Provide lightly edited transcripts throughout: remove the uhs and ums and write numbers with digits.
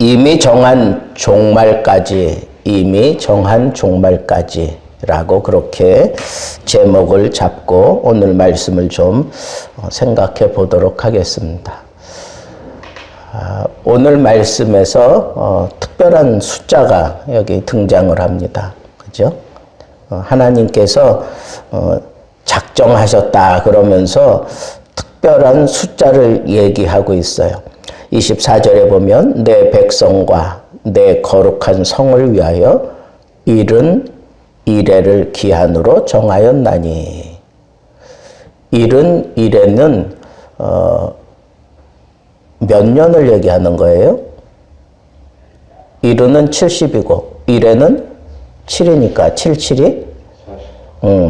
이미 정한 종말까지 라고 그렇게 제목을 잡고 오늘 말씀을 좀 생각해 보도록 하겠습니다. 오늘 말씀에서 특별한 숫자가 여기 등장을 합니다. 그죠? 하나님께서 작정하셨다 그러면서 특별한 숫자를 얘기하고 있어요. 24절에 보면 내 백성과 내 거룩한 성을 위하여 71일을 기한으로 정하였나니. 71일에는 몇 년을 얘기하는 거예요? 1은 70이고 1에는 7이니까 77이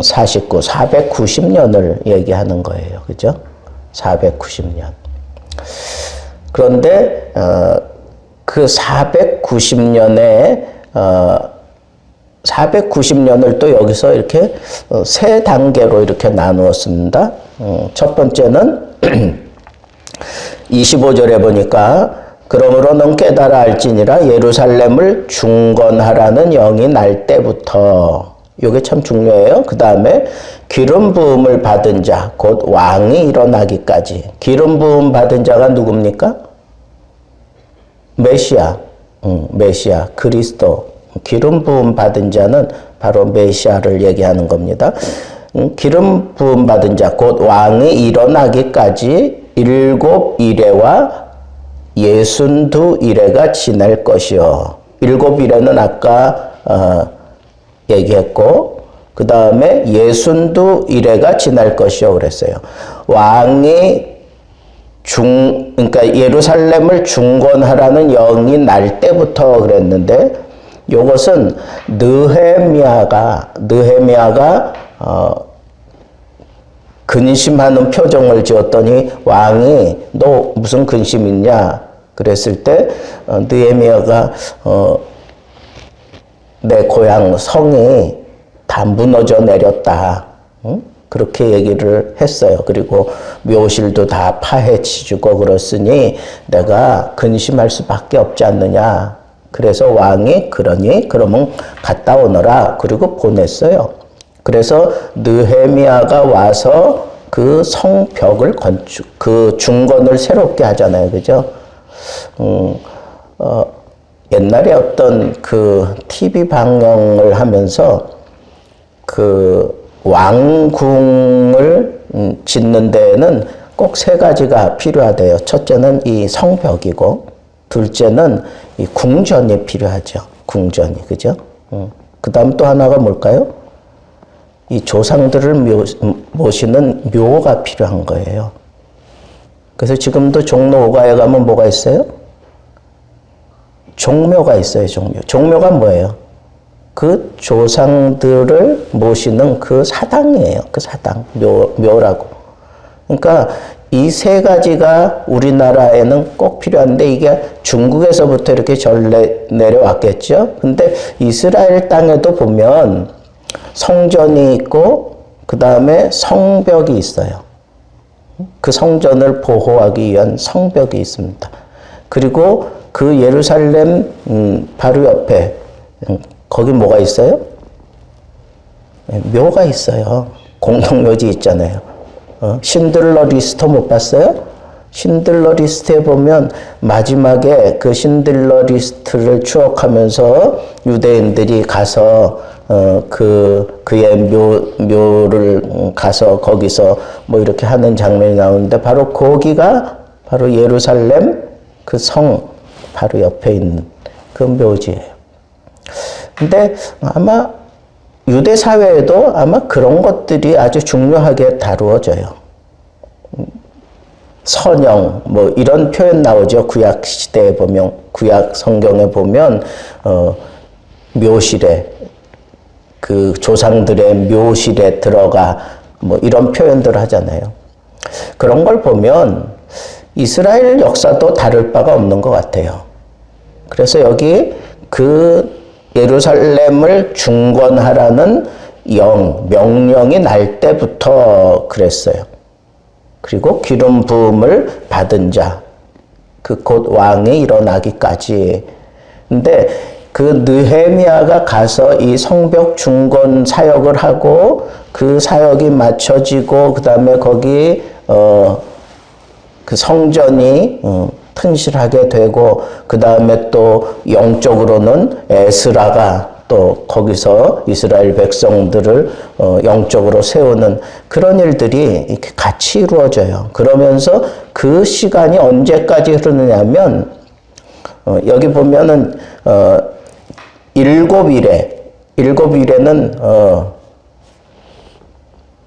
49, 490년을 얘기하는 거예요. 그죠? 490년. 그런데 그 490년을 또 여기서 이렇게 세 단계로 이렇게 나누었습니다. 첫 번째는 25절에 보니까 그러므로 넌 깨달아 알지니라 예루살렘을 중건하라는 영이 날 때부터. 이게 참 중요해요. 그 다음에 기름 부음을 받은 자, 곧 왕이 일어나기까지. 기름 부음 받은 자가 누굽니까? 메시아, 그리스도. 기름 부음 받은 자는 바로 메시아를 얘기하는 겁니다. 기름 부음 받은 자, 곧 왕이 일어나기까지 7일에와 62일에가 지날 것이요. 7일에는 아까 얘기했고, 그 다음에 62일에가 지날 것이요 그랬어요. 왕이 그러니까 예루살렘을 중건하라는 영이 날 때부터 그랬는데, 요것은 느헤미야가 근심하는 표정을 지었더니 왕이 너 무슨 근심 있냐 그랬을 때 느헤미야가 내 고향 성이 다 무너져 내렸다. 그렇게 얘기를 했어요. 그리고 묘실도 다 파헤치고 그렇으니 내가 근심할 수밖에 없지 않느냐. 그래서 왕이 그러면 갔다 오너라. 그리고 보냈어요. 그래서 느헤미야가 와서 그 성벽을 그 중건을 새롭게 하잖아요. 그죠? 옛날에 어떤 그 TV 방영을 하면서 그 왕궁을 짓는 데에는 꼭 세 가지가 필요하대요. 첫째는 이 성벽이고, 둘째는 이 궁전이 필요하죠. 궁전이. 그죠? 그 다음 또 하나가 뭘까요? 이 조상들을 모시는 묘가 필요한 거예요. 그래서 지금도 종로 5가에 가면 뭐가 있어요? 종묘가 있어요. 종묘가 뭐예요? 그 조상들을 모시는 그 사당이에요. 그 사당, 묘라고. 그러니까 이 세 가지가 우리나라에는 꼭 필요한데 이게 중국에서부터 이렇게 내려왔겠죠. 근데 이스라엘 땅에도 보면 성전이 있고 그 다음에 성벽이 있어요. 그 성전을 보호하기 위한 성벽이 있습니다. 그리고 그 예루살렘 바로 옆에 거기 뭐가 있어요? 묘가 있어요. 공동묘지 있잖아요. 신들러 리스트 못 봤어요? 신들러 리스트에 보면 마지막에 그 신들러 리스트를 추억하면서 유대인들이 가서 그의 묘를 가서 거기서 뭐 이렇게 하는 장면이 나오는데 바로 거기가 바로 예루살렘 그 성 바로 옆에 있는 그 묘지예요. 근데 아마 유대 사회에도 아마 그런 것들이 아주 중요하게 다루어져요. 선영 뭐 이런 표현 나오죠. 구약 시대에 보면, 구약 성경에 보면 묘실에 그 조상들의 묘실에 들어가 뭐 이런 표현들을 하잖아요. 그런 걸 보면 이스라엘 역사도 다를 바가 없는 것 같아요. 그래서 여기 그 예루살렘을 중건하라는 명령이 날 때부터 그랬어요. 그리고 기름 부음을 받은 자, 그 곧 왕이 일어나기까지. 근데 그 느헤미야가 가서 이 성벽 중건 사역을 하고 그 사역이 마쳐지고 그다음에 거기 그 성전이 튼실하게 되고 그다음에 또 영적으로는 에스라가 또 거기서 이스라엘 백성들을 영적으로 세우는 그런 일들이 이렇게 같이 이루어져요. 그러면서 그 시간이 언제까지 흐르느냐면 여기 보면은 일곱 일에는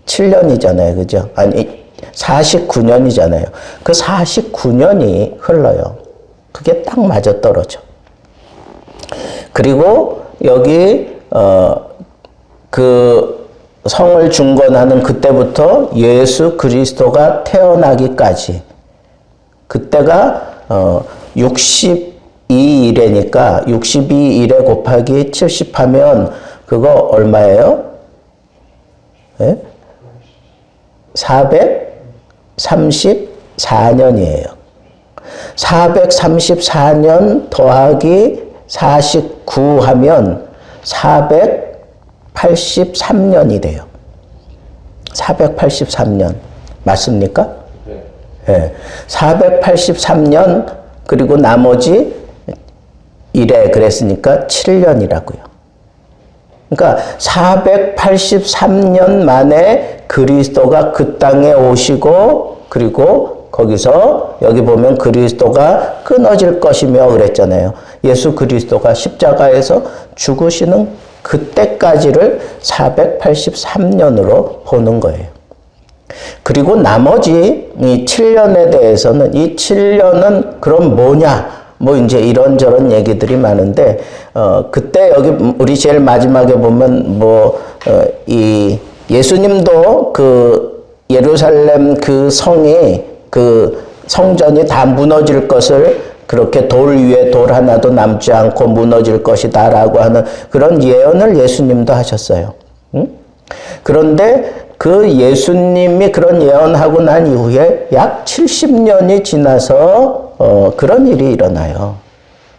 7년이잖아요. 그죠? 아니 49년이잖아요. 그 49년이 흘러요. 그게 딱 맞아떨어져. 그리고 여기 그 성을 중건하는 그때부터 예수 그리스도가 태어나기까지 그때가 62일이니까 62일에 곱하기 70 하면 그거 얼마예요? 네? 434년이에요. 434년 더하기 49 하면 483년이 돼요. 483년. 맞습니까? 네. 483년 그리고 나머지 1에 그랬으니까 7년이라고요. 그러니까 483년 만에 그리스도가 그 땅에 오시고 그리고 거기서 여기 보면 그리스도가 끊어질 것이며 그랬잖아요. 예수 그리스도가 십자가에서 죽으시는 그때까지를 483년으로 보는 거예요. 그리고 나머지 이 7년에 대해서는 이 7년은 그럼 뭐냐? 뭐 이제 이런저런 얘기들이 많은데 그때 여기 우리 제일 마지막에 보면 이 예수님도 그 예루살렘 그 성이 그 성전이 다 무너질 것을 그렇게 돌 위에 돌 하나도 남지 않고 무너질 것이다라고 하는 그런 예언을 예수님도 하셨어요. 응? 그런데 그 예수님이 그런 예언하고 난 이후에 약 70년이 지나서 그런 일이 일어나요.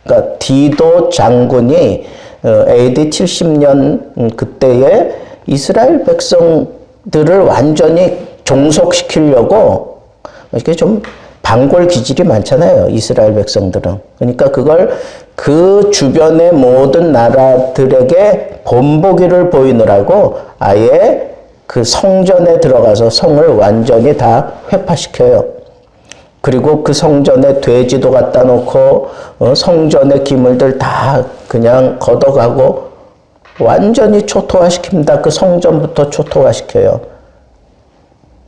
그러니까 디도 장군이 AD 70년 그때에 이스라엘 백성들을 완전히 종속시키려고 이렇게 좀 반골 기질이 많잖아요. 이스라엘 백성들은. 그러니까 그걸 그 주변의 모든 나라들에게 본보기를 보이느라고 아예 그 성전에 들어가서 성을 완전히 다 회파시켜요. 그리고 그 성전에 돼지도 갖다 놓고 성전의 기물들 다 그냥 걷어가고 완전히 초토화시킵니다. 그 성전부터 초토화시켜요.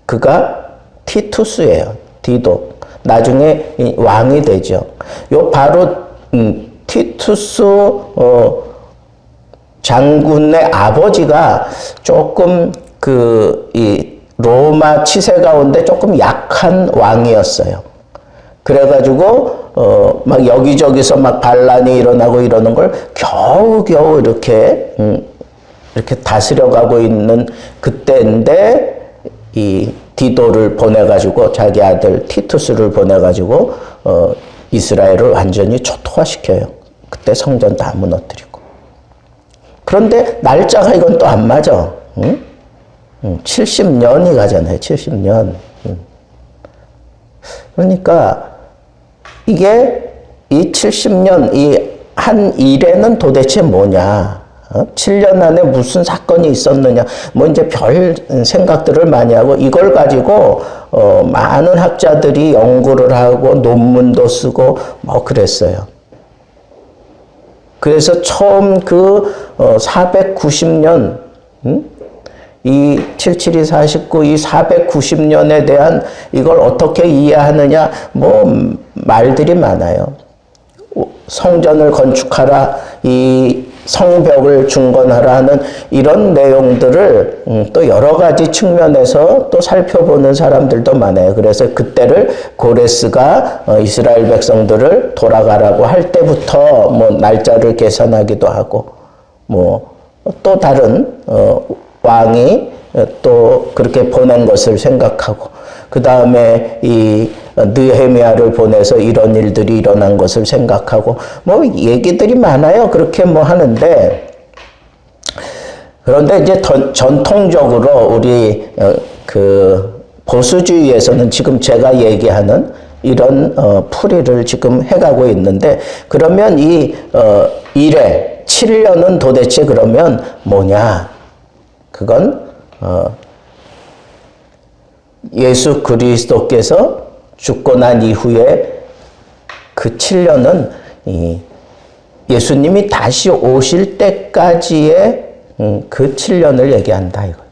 그가 티투스예요. 디도. 나중에 왕이 되죠. 요 바로 티투스 장군의 아버지가 조금 이 로마 치세 가운데 조금 약한 왕이었어요. 그래가지고 막 여기저기서 막 반란이 일어나고 이러는 걸 겨우겨우 이렇게 다스려가고 있는 그때인데 이 디도를 보내가지고 자기 아들 티투스를 보내가지고 이스라엘을 완전히 초토화시켜요. 그때 성전 다 무너뜨리고. 그런데 날짜가 이건 또 안 맞아. 응? 70년이 가잖아요. 70년. 그러니까 이게 이 70년 이 한 일에는 도대체 뭐냐? 7년 안에 무슨 사건이 있었느냐? 뭐 이제 별 생각들을 많이 하고 이걸 가지고 많은 학자들이 연구를 하고 논문도 쓰고 뭐 그랬어요. 그래서 처음 그 490년 이 77이 49, 이 490년에 대한 이걸 어떻게 이해하느냐 뭐 말들이 많아요. 성전을 건축하라, 이 성벽을 중건하라 하는 이런 내용들을 또 여러 가지 측면에서 또 살펴보는 사람들도 많아요. 그래서 그때를 고레스가 이스라엘 백성들을 돌아가라고 할 때부터 뭐 날짜를 계산하기도 하고 뭐 또 다른 왕이 또 그렇게 보낸 것을 생각하고 그 다음에 이 느헤미야를 보내서 이런 일들이 일어난 것을 생각하고 뭐 얘기들이 많아요. 그렇게 뭐 하는데, 그런데 이제 전통적으로 우리 그 보수주의에서는 지금 제가 얘기하는 이런 풀이를 지금 해가고 있는데, 그러면 이 일에 7년은 도대체 그러면 뭐냐? 그건 예수 그리스도께서 죽고 난 이후에 그 7년은 예수님이 다시 오실 때까지의 그 7년을 얘기한다 이거예요.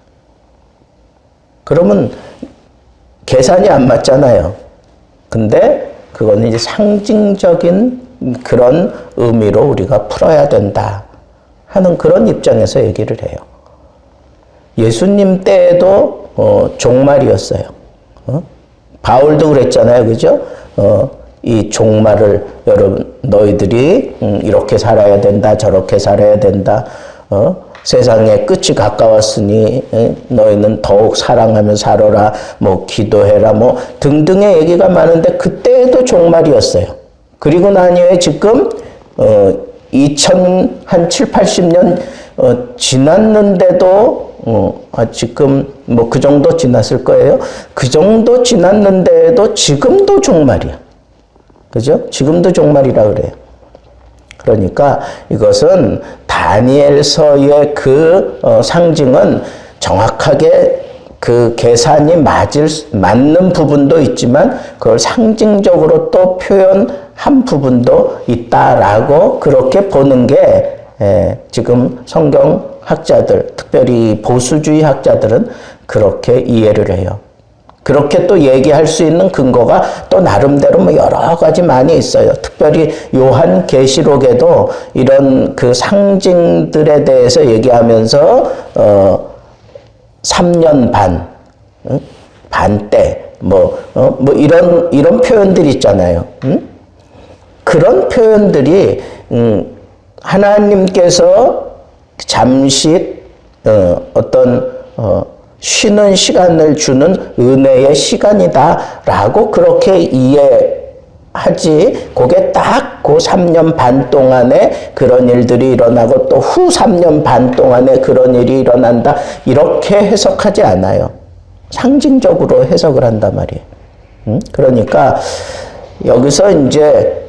그러면 계산이 안 맞잖아요. 근데 그거는 이제 상징적인 그런 의미로 우리가 풀어야 된다 하는 그런 입장에서 얘기를 해요. 예수님 때에도 종말이었어요. 바울도 그랬잖아요. 그죠? 이 종말을 여러분 너희들이 이렇게 살아야 된다, 저렇게 살아야 된다. 세상의 끝이 가까웠으니 너희는 더욱 사랑하며 살아라, 뭐 기도해라, 뭐 등등의 얘기가 많은데 그때에도 종말이었어요. 그리고 난 이후에 지금 7, 80년 지났는데도 지금 뭐 그 정도 지났을 거예요. 그 정도 지났는데도 지금도 종말이야. 그죠? 지금도 종말이라 그래요. 그러니까 이것은 다니엘서의 그 상징은 정확하게 그 계산이 맞는 부분도 있지만 그걸 상징적으로 또 표현한 부분도 있다라고 그렇게 보는 게 지금 성경학자들, 특별히 보수주의 학자들은 그렇게 이해를 해요. 그렇게 또 얘기할 수 있는 근거가 또 나름대로 뭐 여러 가지 많이 있어요. 특별히 요한계시록에도 이런 그 상징들에 대해서 얘기하면서 3년 반, 반때, 뭐 이런 표현들이 있잖아요. 그런 표현들이 하나님께서 잠시 어떤 쉬는 시간을 주는 은혜의 시간이다라고 그렇게 이해하지, 그게 딱 그 3년 반 동안에 그런 일들이 일어나고 또 후 3년 반 동안에 그런 일이 일어난다 이렇게 해석하지 않아요. 상징적으로 해석을 한단 말이에요. 그러니까 여기서 이제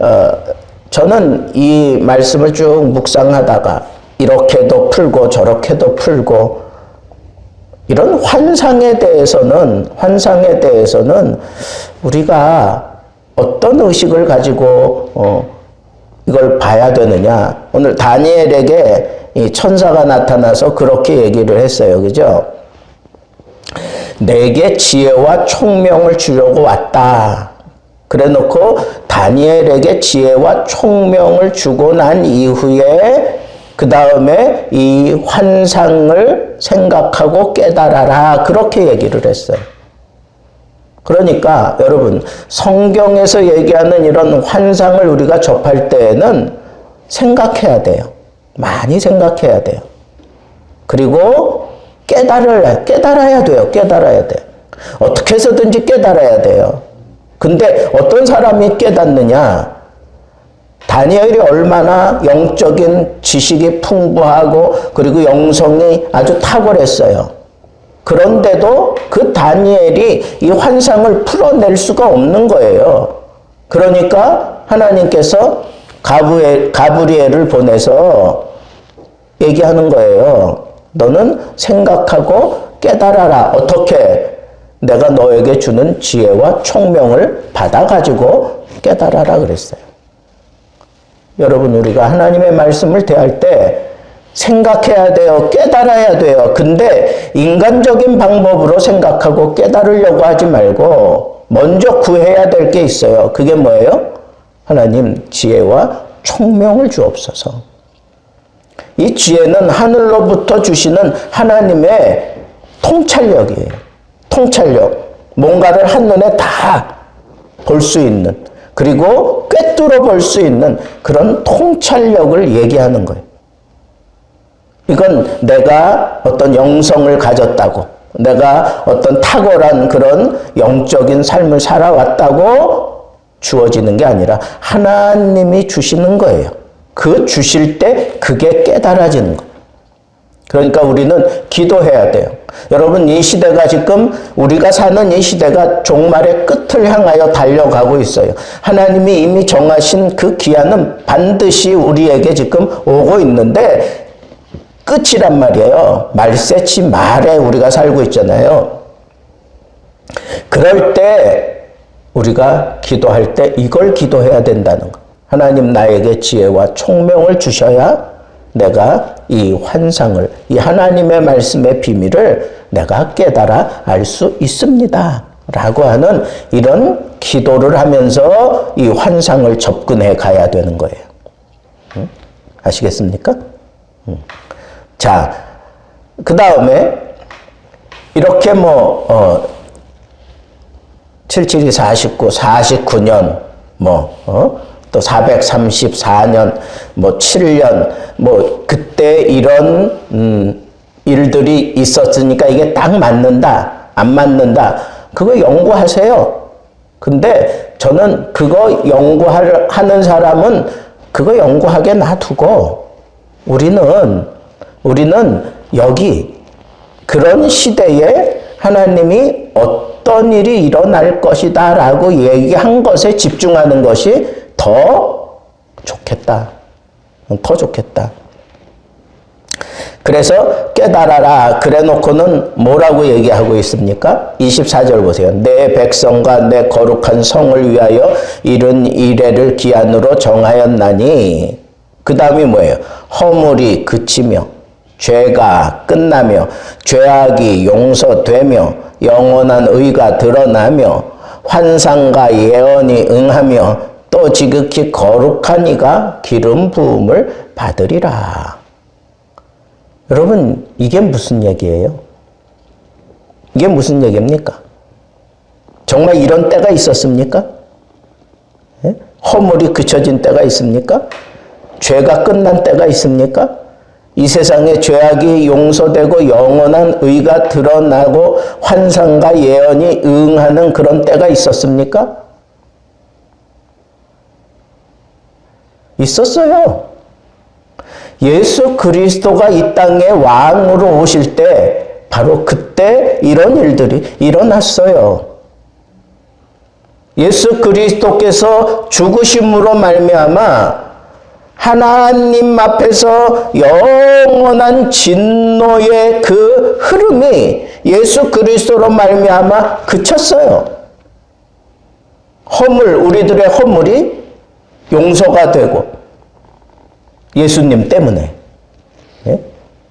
저는 이 말씀을 쭉 묵상하다가 이렇게도 풀고 저렇게도 풀고 이런 환상에 대해서는 우리가 어떤 의식을 가지고 이걸 봐야 되느냐. 오늘 다니엘에게 이 천사가 나타나서 그렇게 얘기를 했어요. 그죠? 내게 지혜와 총명을 주려고 왔다. 그래 놓고 다니엘에게 지혜와 총명을 주고 난 이후에 그 다음에 이 환상을 생각하고 깨달아라. 그렇게 얘기를 했어요. 그러니까 여러분, 성경에서 얘기하는 이런 환상을 우리가 접할 때에는 생각해야 돼요. 많이 생각해야 돼요. 그리고 깨달아야 돼요. 깨달아야 돼요. 어떻게 해서든지 깨달아야 돼요. 근데 어떤 사람이 깨닫느냐? 다니엘이 얼마나 영적인 지식이 풍부하고 그리고 영성이 아주 탁월했어요. 그런데도 그 다니엘이 이 환상을 풀어낼 수가 없는 거예요. 그러니까 하나님께서 가브리엘을 보내서 얘기하는 거예요. 너는 생각하고 깨달아라. 어떻게? 내가 너에게 주는 지혜와 총명을 받아가지고 깨달아라 그랬어요. 여러분, 우리가 하나님의 말씀을 대할 때 생각해야 돼요. 깨달아야 돼요. 근데 인간적인 방법으로 생각하고 깨달으려고 하지 말고 먼저 구해야 될 게 있어요. 그게 뭐예요? 하나님 지혜와 총명을 주옵소서. 이 지혜는 하늘로부터 주시는 하나님의 통찰력이에요. 통찰력. 뭔가를 한눈에 다 볼 수 있는, 그리고 꿰뚫어 볼 수 있는 그런 통찰력을 얘기하는 거예요. 이건 내가 어떤 영성을 가졌다고, 내가 어떤 탁월한 그런 영적인 삶을 살아왔다고 주어지는 게 아니라 하나님이 주시는 거예요. 그 주실 때 그게 깨달아지는 거예요. 그러니까 우리는 기도해야 돼요. 여러분, 이 시대가 지금 우리가 사는 이 시대가 종말의 끝을 향하여 달려가고 있어요. 하나님이 이미 정하신 그 기한은 반드시 우리에게 지금 오고 있는데 끝이란 말이에요. 말세치 말에 우리가 살고 있잖아요. 그럴 때 우리가 기도할 때 이걸 기도해야 된다는 거. 하나님 나에게 지혜와 총명을 주셔야 내가 이 환상을, 이 하나님의 말씀의 비밀을 내가 깨달아 알 수 있습니다. 라고 하는 이런 기도를 하면서 이 환상을 접근해 가야 되는 거예요. 아시겠습니까? 자, 그 다음에 이렇게 77이 49, 49년, 또 434년, 7년, 그때 이런, 일들이 있었으니까 이게 딱 맞는다, 안 맞는다, 그거 연구하세요. 근데 저는 그거 연구하는 사람은 그거 연구하게 놔두고, 우리는 여기, 그런 시대에 하나님이 어떤 일이 일어날 것이다 라고 얘기한 것에 집중하는 것이 더 좋겠다. 더 좋겠다. 그래서 깨달아라 그래 놓고는 뭐라고 얘기하고 있습니까? 24절 보세요. 내 백성과 내 거룩한 성을 위하여 이른 이래를 기한으로 정하였나니, 그 다음이 뭐예요? 허물이 그치며 죄가 끝나며 죄악이 용서되며 영원한 의가 드러나며 환상과 예언이 응하며 또 지극히 거룩한 이가 기름 부음을 받으리라. 여러분, 이게 무슨 얘기예요? 이게 무슨 얘기입니까? 정말 이런 때가 있었습니까? 예? 허물이 그쳐진 때가 있습니까? 죄가 끝난 때가 있습니까? 이 세상에 죄악이 용서되고 영원한 의가 드러나고 환상과 예언이 응하는 그런 때가 있었습니까? 있었어요. 예수 그리스도가 이 땅에 왕으로 오실 때 바로 그때 이런 일들이 일어났어요. 예수 그리스도께서 죽으심으로 말미암아 하나님 앞에서 영원한 진노의 그 흐름이 예수 그리스도로 말미암아 그쳤어요. 우리들의 허물이 용서가 되고 예수님 때문에,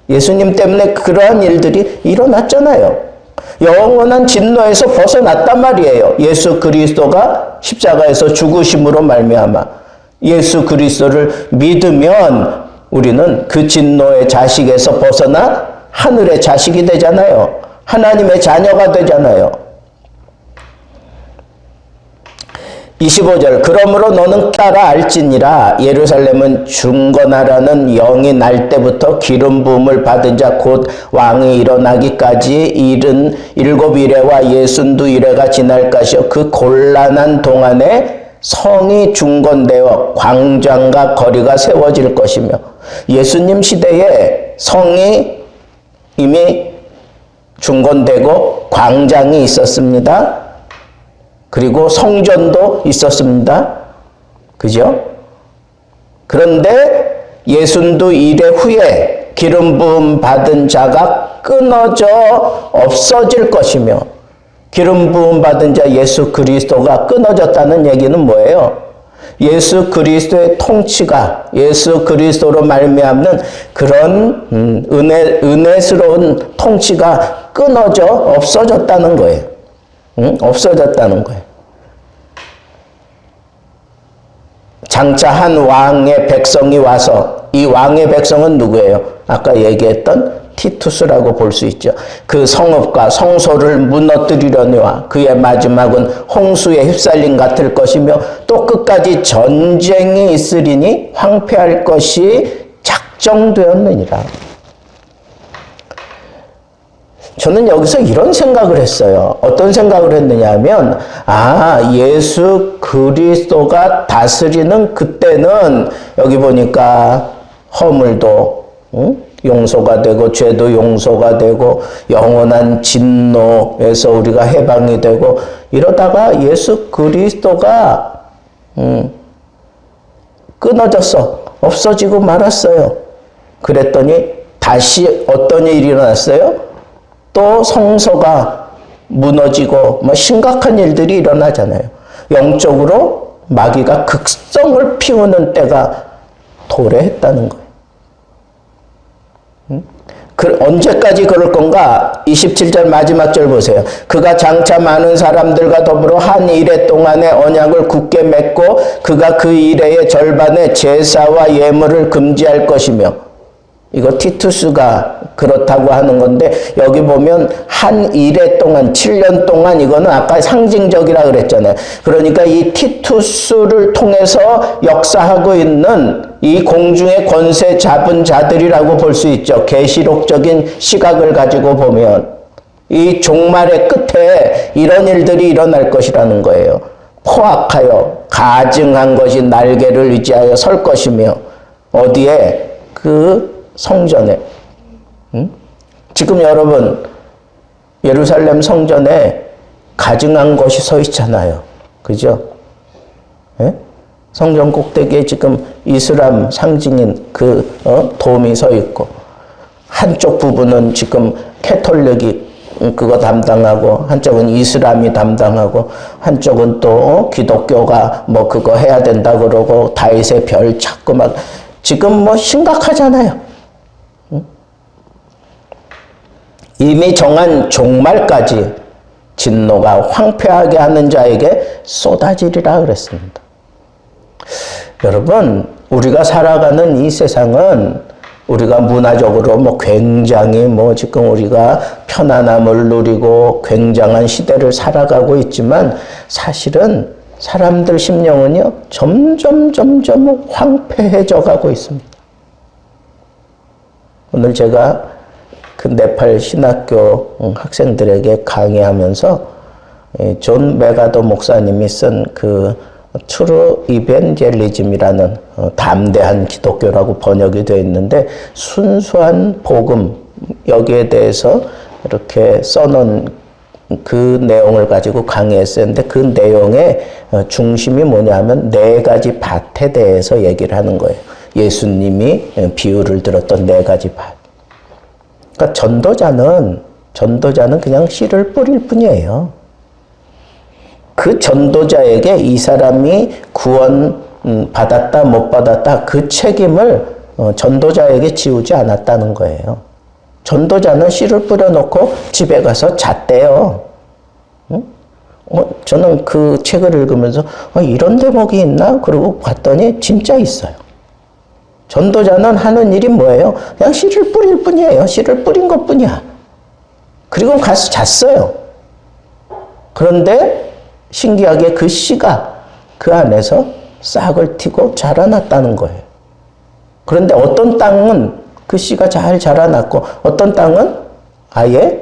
예수님 때문에 그러한 일들이 일어났잖아요. 영원한 진노에서 벗어났단 말이에요. 예수 그리스도가 십자가에서 죽으심으로 말미암아 예수 그리스도를 믿으면 우리는 그 진노의 자식에서 벗어나 하늘의 자식이 되잖아요. 하나님의 자녀가 되잖아요. 25절 그러므로 너는 따라 알지니라 예루살렘은 중건하라는 영이 날 때부터 기름 부음을 받은 자 곧 왕이 일어나기까지 77이래와 62이래가 지날 것이요 그 곤란한 동안에 성이 중건되어 광장과 거리가 세워질 것이며, 예수님 시대에 성이 이미 중건되고 광장이 있었습니다. 그리고 성전도 있었습니다. 그죠? 그런데 62일의 후에 기름 부음 받은 자가 끊어져 없어질 것이며, 기름 부음 받은 자 예수 그리스도가 끊어졌다는 얘기는 뭐예요? 예수 그리스도의 통치가 예수 그리스도로 말미암는 그런 은혜스러운 통치가 끊어져 없어졌다는 거예요. 없어졌다는 거예요. 장차 한 왕의 백성이 와서, 이 왕의 백성은 누구예요? 아까 얘기했던 티투스라고 볼 수 있죠. 그 성읍과 성소를 무너뜨리려니와 그의 마지막은 홍수에 휩쓸림 같을 것이며 또 끝까지 전쟁이 있으리니 황폐할 것이 작정되었느니라. 저는 여기서 이런 생각을 했어요. 어떤 생각을 했느냐 하면, 예수 그리스도가 다스리는 그때는 여기 보니까 허물도 용서가 되고 죄도 용서가 되고 영원한 진노에서 우리가 해방이 되고 이러다가 예수 그리스도가 끊어졌어. 없어지고 말았어요. 그랬더니 다시 어떤 일이 일어났어요? 또 성소가 무너지고 심각한 일들이 일어나잖아요. 영적으로 마귀가 극성을 피우는 때가 도래했다는 거예요. 언제까지 그럴 건가? 27절 마지막 절 보세요. 그가 장차 많은 사람들과 더불어 한 이레 동안의 언약을 굳게 맺고 그가 그 이레의 절반의 제사와 예물을 금지할 것이며, 이거 티투스가 그렇다고 하는 건데 여기 보면 한 이레 동안 7년 동안 이거는 아까 상징적이라 그랬잖아요. 그러니까 이 티투스를 통해서 역사하고 있는 이 공중의 권세 잡은 자들이라고 볼 수 있죠. 계시록적인 시각을 가지고 보면 이 종말의 끝에 이런 일들이 일어날 것이라는 거예요. 포악하여 가증한 것이 날개를 의지하여 설 것이며, 어디에? 그 성전에. 지금 여러분 예루살렘 성전에 가증한 것이 서 있잖아요. 그죠? 예? 성전 꼭대기에 지금 이슬람 상징인 그 돔이 서 있고, 한쪽 부분은 지금 캐톨릭이 그거 담당하고, 한쪽은 이슬람이 담당하고, 한쪽은 또 기독교가 뭐 그거 해야 된다 그러고 다윗의 별 찾고 막 지금 심각하잖아요. 이미 정한 종말까지 진노가 황폐하게 하는 자에게 쏟아지리라 그랬습니다. 여러분, 우리가 살아가는 이 세상은 우리가 문화적으로 굉장히 지금 우리가 편안함을 누리고 굉장한 시대를 살아가고 있지만, 사실은 사람들 심령은요 점점 황폐해져 가고 있습니다. 오늘 제가 그 네팔 신학교 학생들에게 강의하면서 존 메가더 목사님이 쓴 그 트루 이벤젤리즘이라는 담대한 기독교라고 번역이 되어 있는데, 순수한 복음, 여기에 대해서 이렇게 써놓은 그 내용을 가지고 강의했었는데, 그 내용의 중심이 뭐냐면 4가지 밭에 대해서 얘기를 하는 거예요. 예수님이 비유를 들었던 4가지 밭. 그러니까 전도자는 그냥 씨를 뿌릴 뿐이에요. 그 전도자에게 이 사람이 구원 받았다 못 받았다 그 책임을 전도자에게 지우지 않았다는 거예요. 전도자는 씨를 뿌려놓고 집에 가서 잤대요. 저는 그 책을 읽으면서 이런 대목이 있나? 그러고 봤더니 진짜 있어요. 전도자는 하는 일이 뭐예요? 그냥 씨를 뿌릴 뿐이에요. 씨를 뿌린 것 뿐이야. 그리고 가서 잤어요. 그런데 신기하게 그 씨가 그 안에서 싹을 틔고 자라났다는 거예요. 그런데 어떤 땅은 그 씨가 잘 자라났고, 어떤 땅은 아예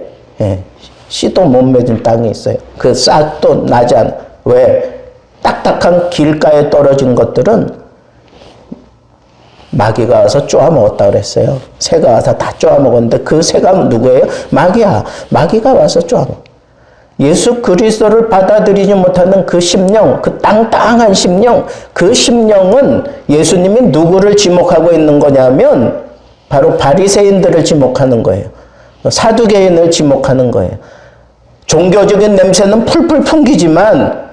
씨도 못 맺은 땅이 있어요. 그 싹도 나지 않아. 왜? 딱딱한 길가에 떨어진 것들은 마귀가 와서 쪼아먹었다 그랬어요. 새가 와서 다 쪼아먹었는데 그 새가 누구예요? 마귀야. 마귀가 와서 쪼아먹어. 예수 그리스도를 받아들이지 못하는 그 심령, 그 땅땅한 심령, 그 심령은 예수님이 누구를 지목하고 있는 거냐면 바로 바리새인들을 지목하는 거예요. 사두개인을 지목하는 거예요. 종교적인 냄새는 풀풀 풍기지만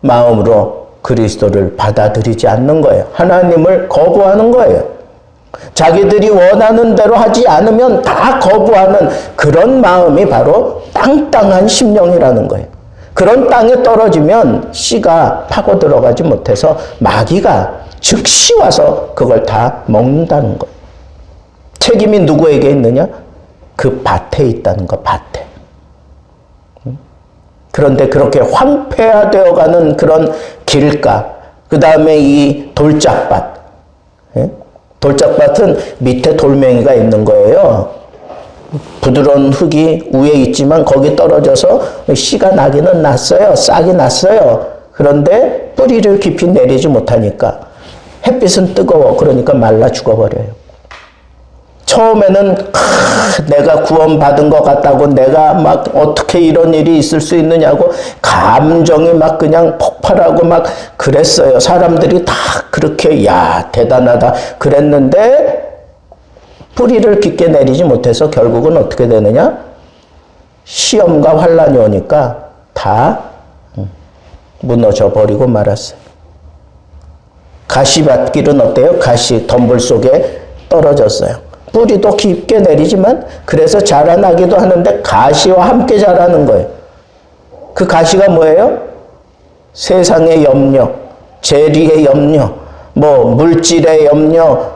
마음으로 그리스도를 받아들이지 않는 거예요. 하나님을 거부하는 거예요. 자기들이 원하는 대로 하지 않으면 다 거부하는 그런 마음이 바로 땅땅한 심령이라는 거예요. 그런 땅에 떨어지면 씨가 파고 들어가지 못해서 마귀가 즉시 와서 그걸 다 먹는다는 거예요. 책임이 누구에게 있느냐? 그 밭에 있다는 거, 밭에. 그런데 그렇게 황폐화되어가는 그런 길가, 그 다음에 이 돌짝밭. 돌짝밭은 밑에 돌멩이가 있는 거예요. 부드러운 흙이 위에 있지만 거기 떨어져서 씨가 나기는 났어요. 싹이 났어요. 그런데 뿌리를 깊이 내리지 못하니까 햇빛은 뜨거워. 그러니까 말라 죽어버려요. 처음에는 내가 구원받은 것 같다고, 내가 막 어떻게 이런 일이 있을 수 있느냐고 감정이 막 그냥 폭발하고 막 그랬어요. 사람들이 다 그렇게 야 대단하다 그랬는데 뿌리를 깊게 내리지 못해서 결국은 어떻게 되느냐? 시험과 환란이 오니까 다 무너져 버리고 말았어요. 가시밭길은 어때요? 가시 덤불 속에 떨어졌어요. 뿌리도 깊게 내리지만 그래서 자라나기도 하는데 가시와 함께 자라는 거예요. 그 가시가 뭐예요? 세상의 염려, 재리의 염려, 뭐 물질의 염려,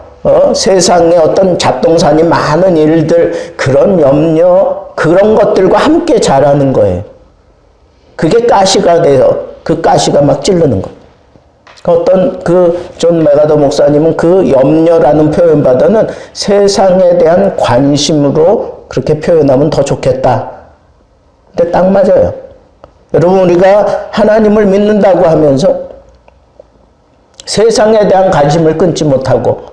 세상에 어떤 잡동사니 많은 일들, 그런 염려, 그런 것들과 함께 자라는 거예요. 그게 가시가 돼서 그 가시가 막 찌르는 거예요. 어떤 존 메가더 목사님은 그 염려라는 표현보다는 세상에 대한 관심으로 그렇게 표현하면 더 좋겠다. 근데 딱 맞아요. 여러분, 우리가 하나님을 믿는다고 하면서 세상에 대한 관심을 끊지 못하고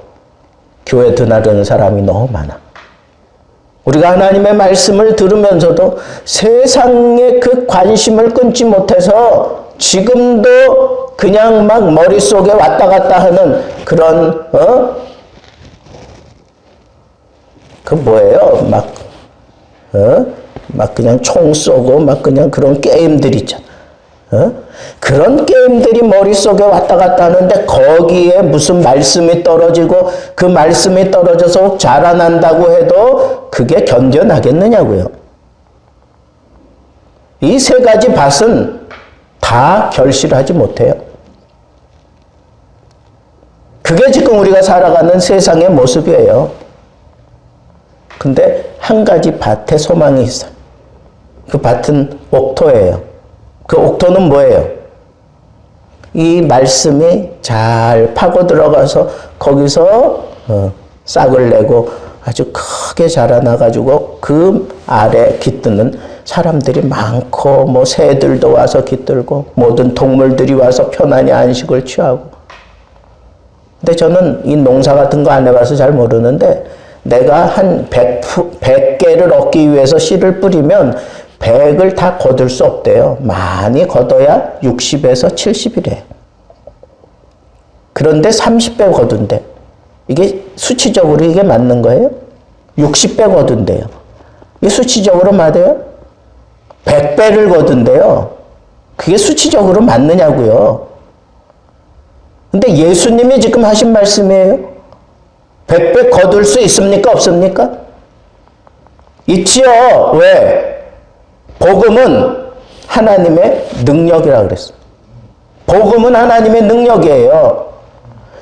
교회 드나드는 사람이 너무 많아. 우리가 하나님의 말씀을 들으면서도 세상의 그 관심을 끊지 못해서 지금도 그냥 막 머릿속에 왔다 갔다 하는 그런, 그 뭐예요? 막 그냥 총 쏘고 막 그냥 그런 게임들 있잖아. 그런 게임들이 머릿속에 왔다 갔다 하는데 거기에 무슨 말씀이 떨어지고 그 말씀이 떨어져서 자라난다고 해도 그게 견뎌나겠느냐고요. 이 세 가지 밭은 다 결실하지 못해요. 그게 지금 우리가 살아가는 세상의 모습이에요. 근데 한 가지 밭에 소망이 있어요. 그 밭은 옥토예요. 그 옥토는 뭐예요? 이 말씀이 잘 파고 들어가서 거기서 싹을 내고 아주 크게 자라나가지고 그 아래 깃드는 사람들이 많고 뭐 새들도 와서 깃들고 모든 동물들이 와서 편안히 안식을 취하고. 근데 저는 이 농사 같은 거 안 해봐서 잘 모르는데 내가 한 100개를 얻기 위해서 씨를 뿌리면 100을 다 거둘 수 없대요. 많이 거둬야 60에서 70이래요. 그런데 30배 거둔대. 이게 수치적으로 이게 맞는 거예요? 60배 거둔대요. 이게 수치적으로 맞아요? 100배를 거둔대요. 그게 수치적으로 맞느냐고요. 근데 예수님이 지금 하신 말씀이에요. 100배 거둘 수 있습니까? 없습니까? 있지요. 왜? 복음은 하나님의 능력이라고 그랬어요. 복음은 하나님의 능력이에요.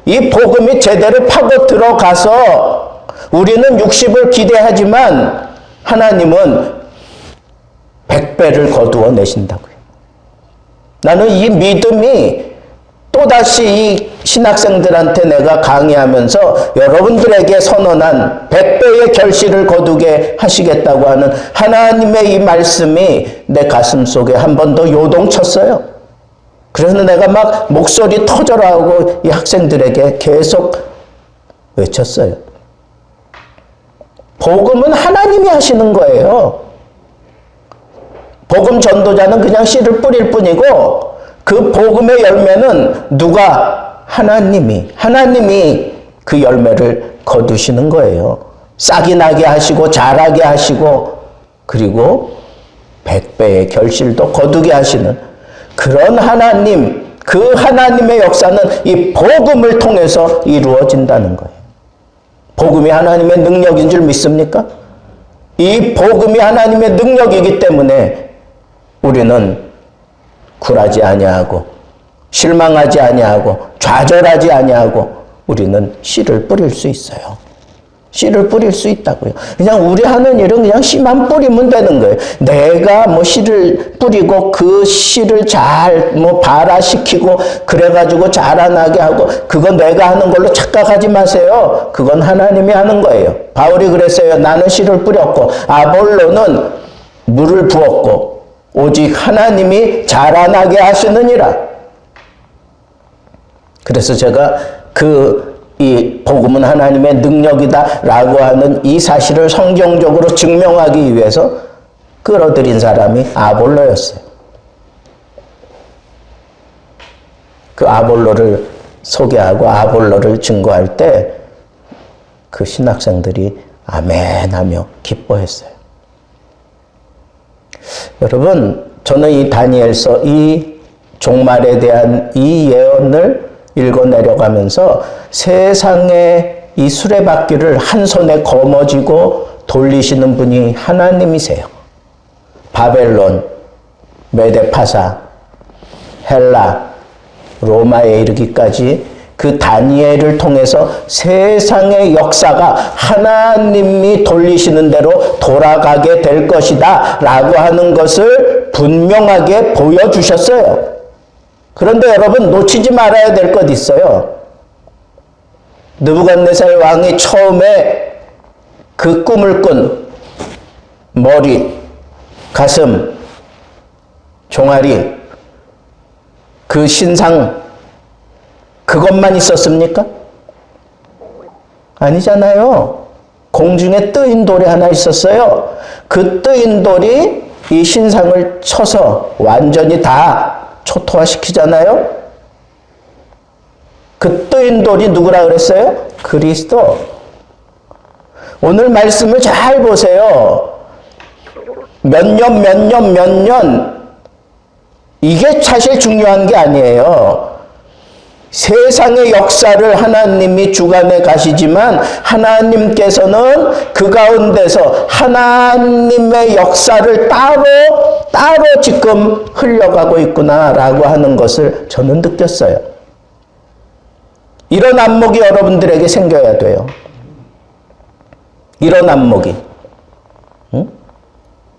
이 복음이 제대로 파고 들어가서 우리는 60을 기대하지만 하나님은 100배를 거두어 내신다고요. 나는 이 믿음이 또다시 이 신학생들한테 내가 강의하면서 여러분들에게 선언한 100배의 결실을 거두게 하시겠다고 하는 하나님의 이 말씀이 내 가슴 속에 한 번 더 요동쳤어요. 그래서 내가 막 목소리 터져라 하고 이 학생들에게 계속 외쳤어요. 복음은 하나님이 하시는 거예요. 복음 전도자는 그냥 씨를 뿌릴 뿐이고 그 복음의 열매는 누가? 하나님이 그 열매를 거두시는 거예요. 싹이 나게 하시고 자라게 하시고 그리고 100배의 결실도 거두게 하시는 그런 하나님, 그 하나님의 역사는 이 복음을 통해서 이루어진다는 거예요. 복음이 하나님의 능력인 줄 믿습니까? 이 복음이 하나님의 능력이기 때문에 우리는 굴하지 아니하고 실망하지 아니하고 좌절하지 아니하고 우리는 씨를 뿌릴 수 있어요. 씨를 뿌릴 수 있다고요. 그냥 우리 하는 일은 그냥 씨만 뿌리면 되는 거예요. 내가 뭐 씨를 뿌리고 그 씨를 잘 뭐 발화시키고 그래가지고 자라나게 하고 그건 내가 하는 걸로 착각하지 마세요. 그건 하나님이 하는 거예요. 바울이 그랬어요. 나는 씨를 뿌렸고 아볼로는 물을 부었고 오직 하나님이 자라나게 하시느니라. 그래서 제가 이 복음은 하나님의 능력이다라고 하는 이 사실을 성경적으로 증명하기 위해서 끌어들인 사람이 아볼로였어요. 그 아볼로를 소개하고 아볼로를 증거할 때 그 신학생들이 아멘 하며 기뻐했어요. 여러분, 저는 이 다니엘서 이 종말에 대한 이 예언을 읽어 내려가면서 세상의 이 수레바퀴를 한 손에 거머쥐고 돌리시는 분이 하나님이세요. 바벨론, 메데파사, 헬라, 로마에 이르기까지 그 다니엘을 통해서 세상의 역사가 하나님이 돌리시는 대로 돌아가게 될 것이다 라고 하는 것을 분명하게 보여주셨어요. 그런데 여러분 놓치지 말아야 될 것 있어요. 느부갓네살 왕이 처음에 그 꿈을 꾼 머리, 가슴, 종아리, 그 신상 그것만 있었습니까? 아니잖아요. 공중에 뜨인 돌이 하나 있었어요. 그 뜨인 돌이 이 신상을 쳐서 완전히 다 초토화시키잖아요. 그 뜨인 돌이 누구라 그랬어요? 그리스도. 오늘 말씀을 잘 보세요. 몇 년 이게 사실 중요한 게 아니에요. 세상의 역사를 하나님이 주관해 가시지만 하나님께서는 그 가운데서 하나님의 역사를 따로 지금 흘려가고 있구나라고 하는 것을 저는 느꼈어요. 이런 안목이 여러분들에게 생겨야 돼요. 이런 안목이.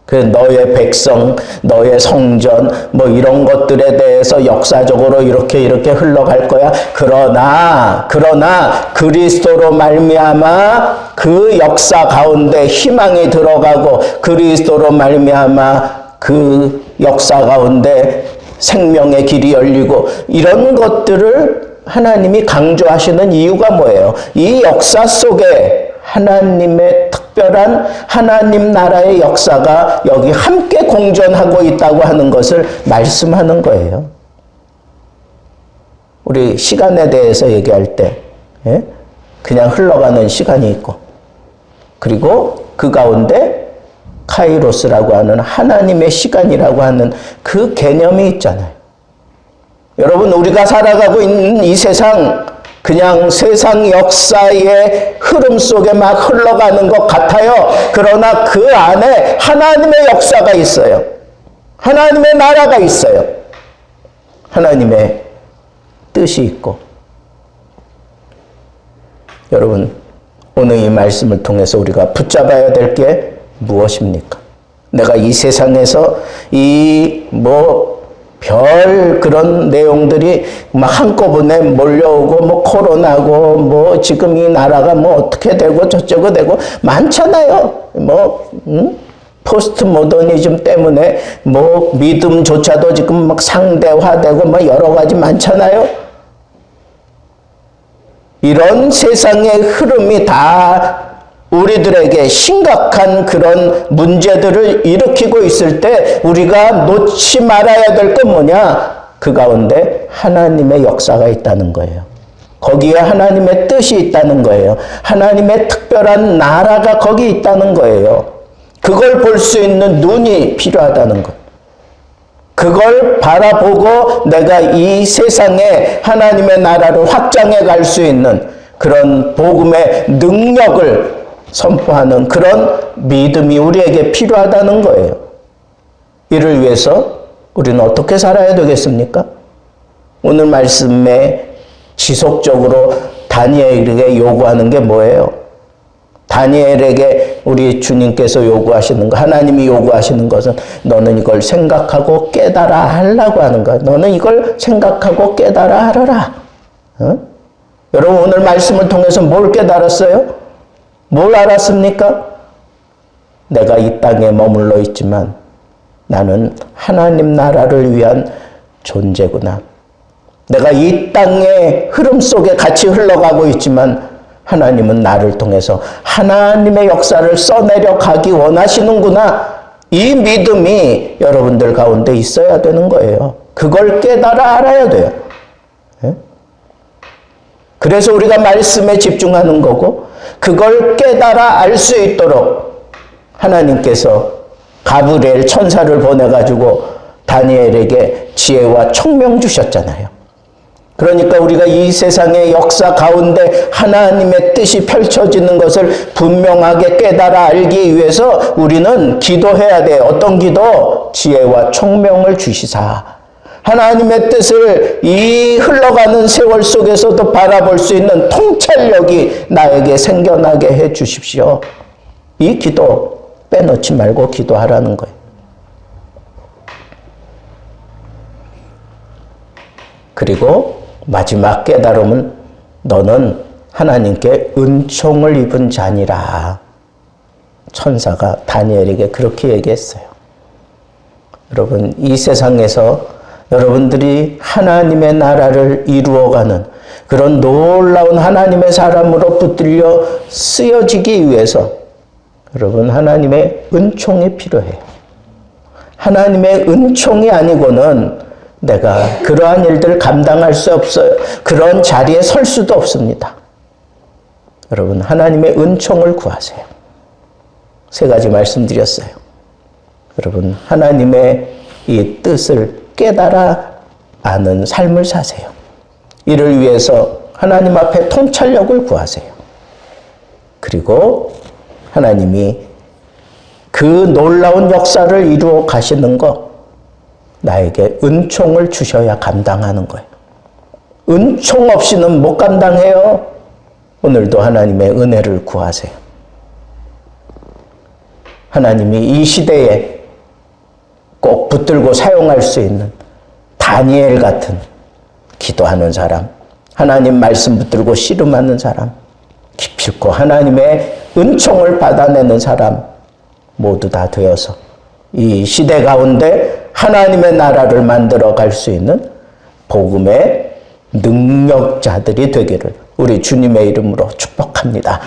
그 너의 백성, 너의 성전 뭐 이런 것들에 대해서 역사적으로 이렇게 흘러갈 거야. 그러나 그리스도로 말미암아 그 역사 가운데 희망이 들어가고 그리스도로 말미암아 그 역사 가운데 생명의 길이 열리고 이런 것들을 하나님이 강조하시는 이유가 뭐예요? 이 역사 속에 하나님의 특별한 하나님 나라의 역사가 여기 함께 공존하고 있다고 하는 것을 말씀하는 거예요. 우리 시간에 대해서 얘기할 때 그냥 흘러가는 시간이 있고 그리고 그 가운데 카이로스라고 하는 하나님의 시간이라고 하는 그 개념이 있잖아요. 여러분, 우리가 살아가고 있는 이 세상 그냥 세상 역사의 흐름 속에 막 흘러가는 것 같아요. 그러나 그 안에 하나님의 역사가 있어요. 하나님의 나라가 있어요. 하나님의 뜻이 있고. 여러분, 오늘 이 말씀을 통해서 우리가 붙잡아야 될 게 무엇입니까? 내가 이 세상에서 별 그런 내용들이 막 한꺼번에 몰려오고 뭐 코로나고 뭐 지금 이 나라가 뭐 어떻게 되고 저쩌고 되고 많잖아요. 포스트 모더니즘 때문에 뭐 믿음조차도 지금 막 상대화되고 뭐 여러 가지 많잖아요. 이런 세상의 흐름이 다 우리들에게 심각한 그런 문제들을 일으키고 있을 때 우리가 놓지 말아야 될 건 뭐냐? 그 가운데 하나님의 역사가 있다는 거예요. 거기에 하나님의 뜻이 있다는 거예요. 하나님의 특별한 나라가 거기 있다는 거예요. 그걸 볼 수 있는 눈이 필요하다는 것. 그걸 바라보고 내가 이 세상에 하나님의 나라를 확장해 갈 수 있는 그런 복음의 능력을 선포하는 그런 믿음이 우리에게 필요하다는 거예요. 이를 위해서 우리는 어떻게 살아야 되겠습니까? 오늘 말씀에 지속적으로 다니엘에게 요구하는 게 뭐예요? 다니엘에게 우리 주님께서 요구하시는 거, 하나님이 요구하시는 것은 너는 이걸 생각하고 깨달아 하려고 하는 거야. 너는 이걸 생각하고 깨달아 하라. 어? 여러분 오늘 말씀을 통해서 뭘 깨달았어요? 뭘 알았습니까? 내가 이 땅에 머물러 있지만 나는 하나님 나라를 위한 존재구나. 내가 이 땅의 흐름 속에 같이 흘러가고 있지만 하나님은 나를 통해서 하나님의 역사를 써내려 가기 원하시는구나. 이 믿음이 여러분들 가운데 있어야 되는 거예요. 그걸 깨달아 알아야 돼요. 예? 그래서 우리가 말씀에 집중하는 거고 그걸 깨달아 알 수 있도록 하나님께서 가브리엘 천사를 보내가지고 다니엘에게 지혜와 총명 주셨잖아요. 그러니까 우리가 이 세상의 역사 가운데 하나님의 뜻이 펼쳐지는 것을 분명하게 깨달아 알기 위해서 우리는 기도해야 돼. 어떤 기도? 지혜와 총명을 주시사. 하나님의 뜻을 이 흘러가는 세월 속에서도 바라볼 수 있는 통찰력이 나에게 생겨나게 해 주십시오. 이 기도 빼놓지 말고 기도하라는 거예요. 그리고 마지막 깨달음은 너는 하나님께 은총을 입은 자니라. 천사가 다니엘에게 그렇게 얘기했어요. 여러분 이 세상에서 여러분들이 하나님의 나라를 이루어가는 그런 놀라운 하나님의 사람으로 붙들려 쓰여지기 위해서 여러분 하나님의 은총이 필요해요. 하나님의 은총이 아니고는 내가 그러한 일들을 감당할 수 없어요. 그런 자리에 설 수도 없습니다. 여러분 하나님의 은총을 구하세요. 3가지 말씀드렸어요. 여러분 하나님의 이 뜻을 깨달아 아는 삶을 사세요. 이를 위해서 하나님 앞에 통찰력을 구하세요. 그리고 하나님이 그 놀라운 역사를 이루어 가시는 것 나에게 은총을 주셔야 감당하는 거예요. 은총 없이는 못 감당해요. 오늘도 하나님의 은혜를 구하세요. 하나님이 이 시대에 꼭 붙들고 사용할 수 있는 다니엘 같은 기도하는 사람, 하나님 말씀 붙들고 씨름하는 사람, 기필코 하나님의 은총을 받아내는 사람 모두 다 되어서 이 시대 가운데 하나님의 나라를 만들어 갈 수 있는 복음의 능력자들이 되기를 우리 주님의 이름으로 축복합니다.